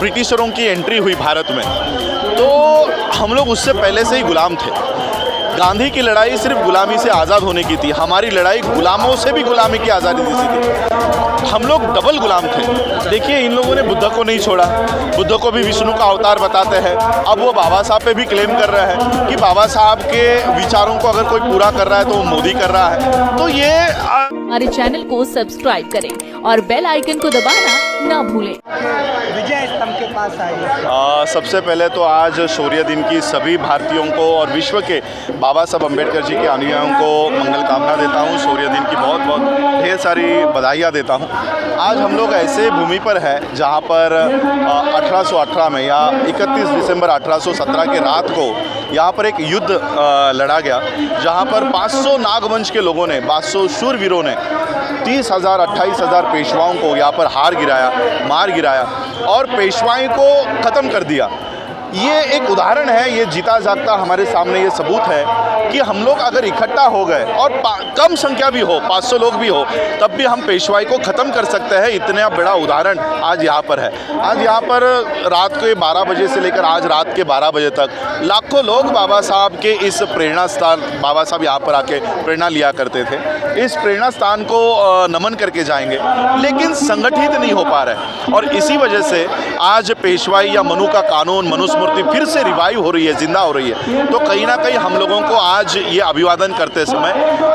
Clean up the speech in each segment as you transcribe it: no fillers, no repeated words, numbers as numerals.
ब्रिटिशरों की एंट्री हुई भारत में, तो हम लोग उससे पहले से ही गुलाम थे। गांधी की लड़ाई सिर्फ गुलामी से आज़ाद होने की थी, हमारी लड़ाई गुलामों से भी गुलामी की आज़ादी दी थी। हम लोग डबल गुलाम थे। देखिए, इन लोगों ने बुद्ध को नहीं छोड़ा, बुद्ध को भी विष्णु का अवतार बताते हैं। अब वो बाबा साहब पे भी क्लेम कर रहे हैं कि बाबा साहब के विचारों को अगर कोई पूरा कर रहा है तो वो मोदी कर रहा है। तो ये हमारे चैनल को सब्सक्राइब करें और बेल आइकन को दबाना ना भूलें। विजय स्तंभ के पास आइए। सबसे पहले तो आज शौर्य दिन की सभी भारतीयों को और विश्व के बाबा साहब अम्बेडकर जी के अनुयायियों को मंगल कामना देता हूँ। शौर्य दिन की बहुत बहुत ढेर सारी बधाइयाँ देता हूँ। आज हम लोग ऐसे भूमि पर हैं जहाँ पर 1818 में या 31 दिसंबर 1817 के रात को यहाँ पर एक युद्ध लड़ा गया, जहाँ पर 500 नागवंश के लोगों ने, 500 शूरवीरों ने 30,000 28,000 पेशवाओं को यहाँ पर मार गिराया और पेशवाई को ख़त्म कर दिया। ये एक उदाहरण है, ये जीता जागता हमारे सामने ये सबूत है कि हम लोग अगर इकट्ठा हो गए और कम संख्या भी हो, 500 लोग भी हो, तब भी हम पेशवाई को ख़त्म कर सकते हैं। इतना बड़ा उदाहरण आज यहाँ पर है। आज यहाँ पर रात के 12 बजे से लेकर आज रात के 12 बजे तक लाखों लोग बाबा साहब के इस प्रेरणा स्थान, बाबा साहब यहाँ पर आके प्रेरणा लिया करते थे, इस प्रेरणा स्थान को नमन करके जाएंगे, लेकिन संगठित नहीं हो पा रहे। और इसी वजह से आज पेशवाई या मनु का कानून, मनुस्मृति फिर से रिवाइव हो रही है, जिंदा हो रही है। तो कहीं ना कहीं हम लोगों को आज ये अभिवादन करते समय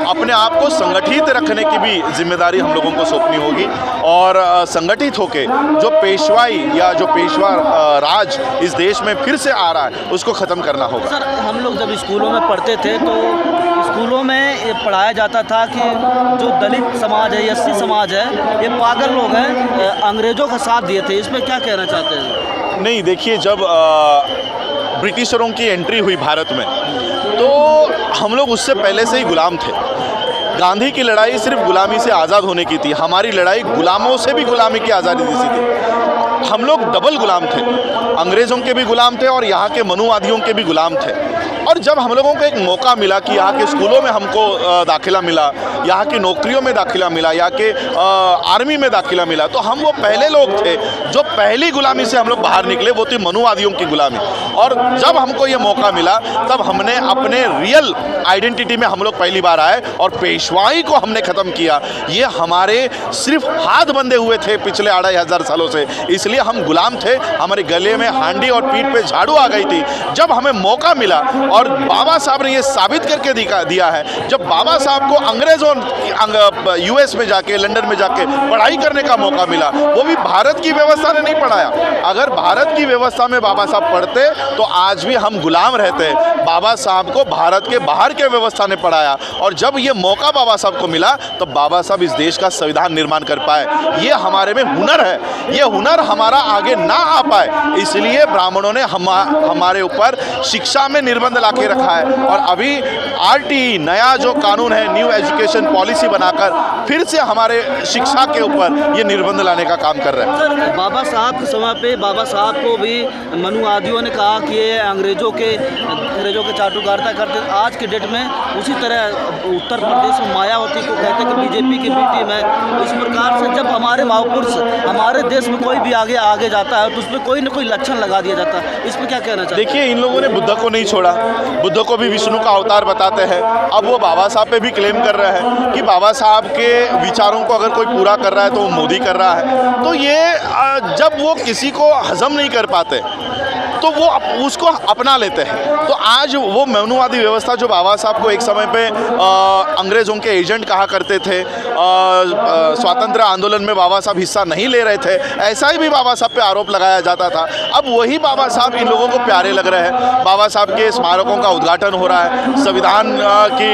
अपने आप को संगठित रखने की भी जिम्मेदारी हम लोगों को सौंपनी होगी और संगठित होके जो पेशवाई या जो पेशवा राज इस देश में फिर से आ रहा है उसको ख़त्म करना होगा। सर, हम लोग जब स्कूलों में पढ़ते थे तो स्कूलों में ये पढ़ाया जाता था कि जो दलित समाज है, एससी समाज है, ये पागल लोग हैं, अंग्रेज़ों का साथ दिए थे। इसमें क्या कहना चाहते हैं? नहीं, देखिए, जब ब्रिटिशरों की एंट्री हुई भारत में, तो हम लोग उससे पहले से ही गुलाम थे। गांधी की लड़ाई सिर्फ गुलामी से आज़ाद होने की थी, हमारी लड़ाई गुलामों से भी गुलामी की आज़ादी दी थी। हम लोग डबल गुलाम थे, अंग्रेज़ों के भी गुलाम थे और यहाँ के मनुवादियों के भी गुलाम थे। और जब हम लोगों को एक मौका मिला कि यहाँ के स्कूलों में हमको दाखिला मिला, यहाँ की नौकरियों में दाखिला मिला, यहाँ के आर्मी में दाखिला मिला, तो हम वो पहले लोग थे जो पहली गुलामी से हम लोग बाहर निकले, वो थी मनुवादियों की गुलामी। और जब हमको ये मौका मिला तब हमने अपने रियल आइडेंटिटी में हम लोग पहली बार आए और पेशवाई को हमने ख़त्म किया। ये हमारे सिर्फ हाथ बंधे हुए थे पिछले 2500 सालों से, इसलिए हम गुलाम थे। हमारे गले में हांडी और पीठ पे झाड़ू आ गई थी। जब हमें मौका मिला और बाबा साहब ने ये साबित करके दिया है, जब बाबा साहब को अंग्रेज़ों यूएस में जाके, लंदन में जाके पढ़ाई करने का मौका मिला, वो भी भारत की व्यवस्था ने नहीं पढ़ाया। अगर भारत की व्यवस्था में बाबा साहब पढ़ते तो आज भी हम गुलाम रहते। बाबा साहब को भारत के बाहर के व्यवस्था ने पढ़ाया और जब ये मौका बाबा साहब को मिला तो बाबा साहब इस देश का संविधान निर्माण कर पाए। ये हमारे में हुनर है, ये हुनर हमारा आगे ना आ पाए, इसलिए ब्राह्मणों ने हमारे ऊपर शिक्षा में निर्बंध ला के रखा है। और अभी RTE नया जो कानून है, न्यू एजुकेशन पॉलिसी बनाकर फिर से हमारे शिक्षा के ऊपर ये निर्बंध लाने का काम कर रहे हैं। सर, बाबा साहब के समय पे बाबा साहब को भी मनुवादियों ने कहा कि ये अंग्रेज़ों के चाटुकारिता करते। आज के डेट में उसी तरह उत्तर प्रदेश में मायावती को कहते कि बीजेपी की बी टीम है। इस प्रकार से जब हमारे महापुरुष हमारे देश में कोई भी आगे जाता है तो उसमें कोई न कोई लक्षण लगा दिया जाता है। इस पर क्या कहना चाहिए? देखिए, इन लोगों ने बुद्ध को नहीं छोड़ा, बुद्ध को भी विष्णु का अवतार बताते हैं। अब वो बाबा साहब पे भी क्लेम कर रहे हैं कि बाबा साहब के विचारों को अगर कोई पूरा कर रहा है तो वो मोदी कर रहा है। तो ये जब वो किसी को हजम नहीं कर पाते तो वो उसको अपना लेते हैं। तो आज वो मनुवादी व्यवस्था जो बाबा साहब को एक समय पे अंग्रेज़ों के एजेंट कहा करते थे, स्वातंत्र्य आंदोलन में बाबा साहब हिस्सा नहीं ले रहे थे, ऐसा ही भी बाबा साहब पे आरोप लगाया जाता था। अब वही बाबा साहब इन लोगों को प्यारे लग रहे हैं। बाबा साहब के स्मारकों का उद्घाटन हो रहा है, संविधान की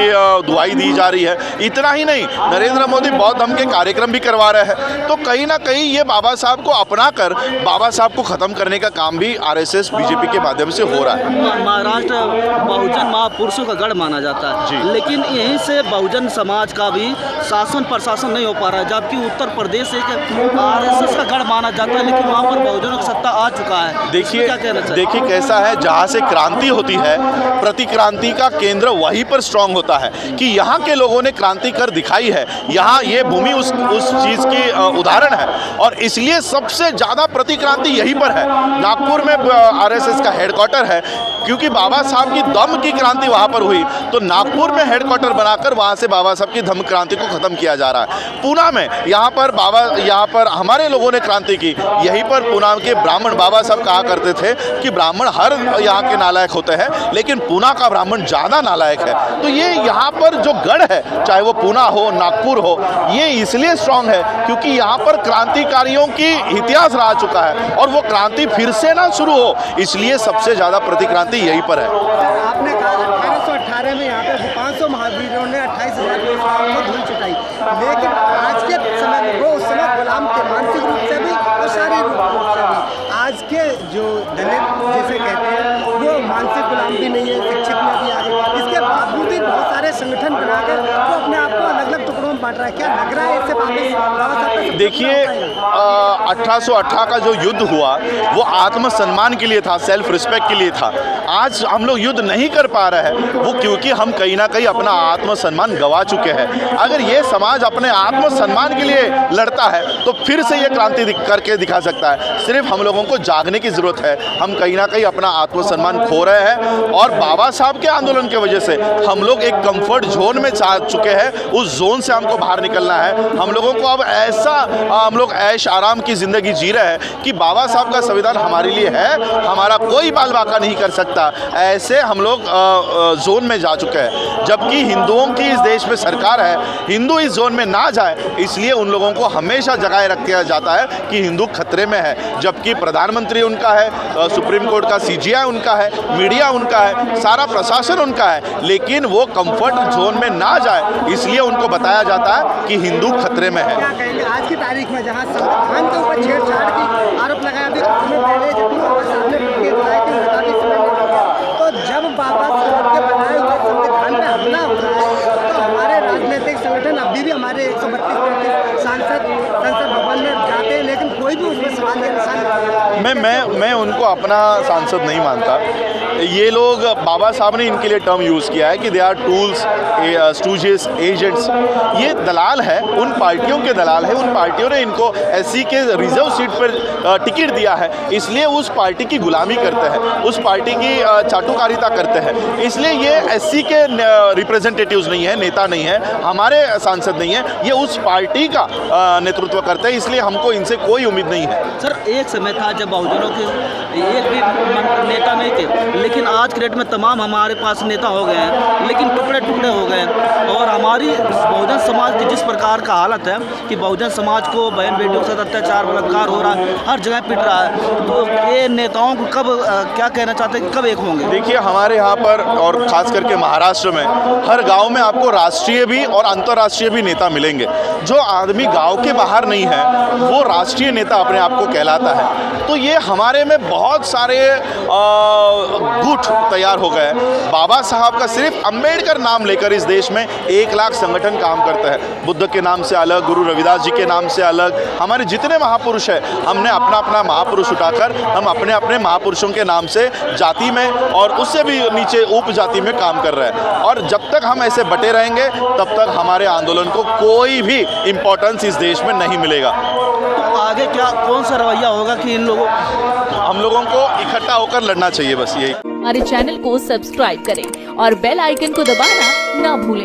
दुआई दी जा रही है। इतना ही नहीं, नरेंद्र मोदी बौद्ध धर्म के कार्यक्रम भी करवा रहे हैं। तो कहीं ना कहीं ये बाबा साहब को अपना कर बाबा साहब को ख़त्म करने का काम भी RSS बीजेपी के माध्यम से हो रहा है। महाराष्ट्र बहुजन महापुरुषों का गढ़ माना जाता है, लेकिन यहीं से बहुजन समाज का भी शासन प्रशासन नहीं हो पा रहा है, जबकि उत्तर प्रदेश एक RSS का गढ़ माना जाता है, लेकिन वहाँ पर बहुजनों की सत्ता आ चुका है। देखिए क्या कहना चाहिए? देखिए कैसा है, जहाँ से क्रांति होती है प्रतिक्रांति का केंद्र वहीं पर स्ट्रांग होता है कि यहाँ के लोगों ने क्रांति कर दिखाई है। यहाँ ये भूमि उस चीज़ की उदाहरण है और इसलिए सबसे ज़्यादा प्रतिक्रांति यहीं पर है। नागपुर में आरएसएस का हेडक्वार्टर है क्योंकि बाबा साहब की दम की क्रांति वहाँ पर हुई, तो नागपुर में हेडक्वार्टर बनाकर वहाँ से बाबा साहब की धम्म क्रांति को ख़त्म किया जा रहा है। पूना में यहाँ पर हमारे लोगों ने क्रांति की। यहीं पर पूना के ब्राह्मण, बाबा साहब कहा करते थे कि ब्राह्मण हर यहाँ के नालायक होते हैं लेकिन पूना का ब्राह्मण ज़्यादा नालायक है। तो ये यहाँ पर जो गढ़ है, चाहे वो पूना हो, नागपुर हो, ये इसलिए स्ट्रांग है क्योंकि यहाँ पर क्रांतिकारियों की इतिहास रह चुका है और वो क्रांति फिर से ना शुरू हो, इसलिए सबसे ज़्यादा प्रतिक्रांति यहीं पर है। आपने कहा 1818 में यहाँ पे 500 महावीरों ने 28,000 को धूल चटाई, लेकिन आज के समय में वो उस समय गुलाम थे, मानसिक रूप से भी और शारीरिक रूप से भी। आज के जो दलित जिसे कहते हैं वो मानसिक गुलाम भी नहीं है, शिक्षित में भी आगे, इसके बावजूद भी बहुत सारे संगठन बनाकर वो अपने आप को अलग अलग टुकड़ों में बांट रहा है। क्या लग रहा है इससे वापस? देखिए 1818 का जो युद्ध हुआ वो आत्मसम्मान के लिए था, सेल्फ रिस्पेक्ट के लिए था। आज हम लोग युद्ध नहीं कर पा रहे हैं वो क्योंकि हम कहीं ना कहीं अपना आत्मसम्मान गवा चुके हैं। अगर ये समाज अपने आत्मसम्मान के लिए लड़ता है तो फिर से ये क्रांति करके दिखा सकता है। सिर्फ हम लोगों को जागने की ज़रूरत है। हम कहीं ना कहीं अपना आत्मसम्मान खो रहे हैं और बाबा साहब के आंदोलन की वजह से हम लोग एक कंफर्ट जोन में जा चुके हैं। उस जोन से हमको बाहर निकलना है। हम लोगों को अब ऐसा हम लोग ऐश आराम की ज़िंदगी जी रहे हैं कि बाबा साहब का संविधान हमारे लिए है, हमारा कोई बाल बाका नहीं कर सकता, ऐसे हम लोग जोन में जा चुके हैं। जबकि हिंदुओं की इस देश में सरकार है, हिंदू इस जोन में ना जाए इसलिए उन लोगों को हमेशा जगाए रखा जाता है कि हिंदू खतरे में है। जबकि प्रधानमंत्री उनका है, सुप्रीम कोर्ट का CGI उनका है, मीडिया उनका है, सारा प्रशासन उनका है, लेकिन वो कंफर्ट जोन में ना जाए इसलिए उनको बताया जाता है कि हिंदू खतरे में है। क्या कहेंगे आज की तारीख में जहाँ संविधान के ऊपर छेड़छाड़ की आरोप लगाया, अभी कुछ समय पहले जब बाबा साहब ने पुट्टी दिलाई कि मुताबिक समय नहीं लगा, तो जब बाबा साहब के बनाए हुए संविधान पे हमला हो रहा है तो हमारे राजनीतिक संगठन अभी भी हमारे 132 सांसद संसद भवन में जाते हैं लेकिन कोई भी उसमें सवाल या निशान नहीं। मैं उनको अपना सांसद नहीं मानता। ये लोग, बाबा साहब ने इनके लिए टर्म यूज़ किया है कि दे आर टूल्स, स्टूजेस, एजेंट्स। ये दलाल है, उन पार्टियों के दलाल है। उन पार्टियों ने इनको SC के रिजर्व सीट पर टिकट दिया है, इसलिए उस पार्टी की गुलामी करते हैं, उस पार्टी की चाटुकारिता करते हैं। इसलिए ये SC के रिप्रेजेंटेटिव्स नहीं है, नेता नहीं है, हमारे सांसद नहीं है, ये उस पार्टी का नेतृत्व करते हैं, इसलिए हमको इनसे कोई उम्मीद नहीं है। सर, एक समय था जब बहुजनों के एक भी नेता नहीं थे, लेकिन आज के डेट में तमाम हमारे पास नेता हो गए हैं, लेकिन टुकड़े टुकड़े हो गए हैं। और हमारी बहुजन समाज की जिस प्रकार का हालत है कि बहुजन समाज को बहन बेटियों के साथ अत्याचार बलात्कार हो रहा है, हर जगह पिट रहा है, तो ये नेताओं को कब क्या कहना चाहते हैं कि कब एक होंगे? देखिए हमारे यहाँ पर और ख़ास करके महाराष्ट्र में हर गांव में आपको राष्ट्रीय भी और अंतर्राष्ट्रीय भी नेता मिलेंगे। जो आदमी गांव के बाहर नहीं है वो राष्ट्रीय नेता अपने आप को कहलाता है। तो ये हमारे में बहुत सारे गुट तैयार हो गए। बाबा साहब का सिर्फ अंबेडकर नाम लेकर इस देश में 1 लाख संगठन काम करते हैं। बुद्ध के नाम से अलग, गुरु रविदास जी के नाम से अलग, हमारे जितने महापुरुष हैं हमने अपना अपना महापुरुष उठाकर हम अपने अपने महापुरुषों के नाम से जाति में और उससे भी नीचे उपजाति में काम कर रहे हैं। और जब तक हम ऐसे बटे रहेंगे तब तक हमारे आंदोलन को कोई भी इम्पोर्टेंस इस देश में नहीं मिलेगा। तो आगे क्या कौन सा रवैया होगा कि हम लोगों को इकट्ठा होकर लड़ना चाहिए, बस यही। हमारे चैनल को सब्सक्राइब करें और बेल आइकन को दबाना ना भूलें।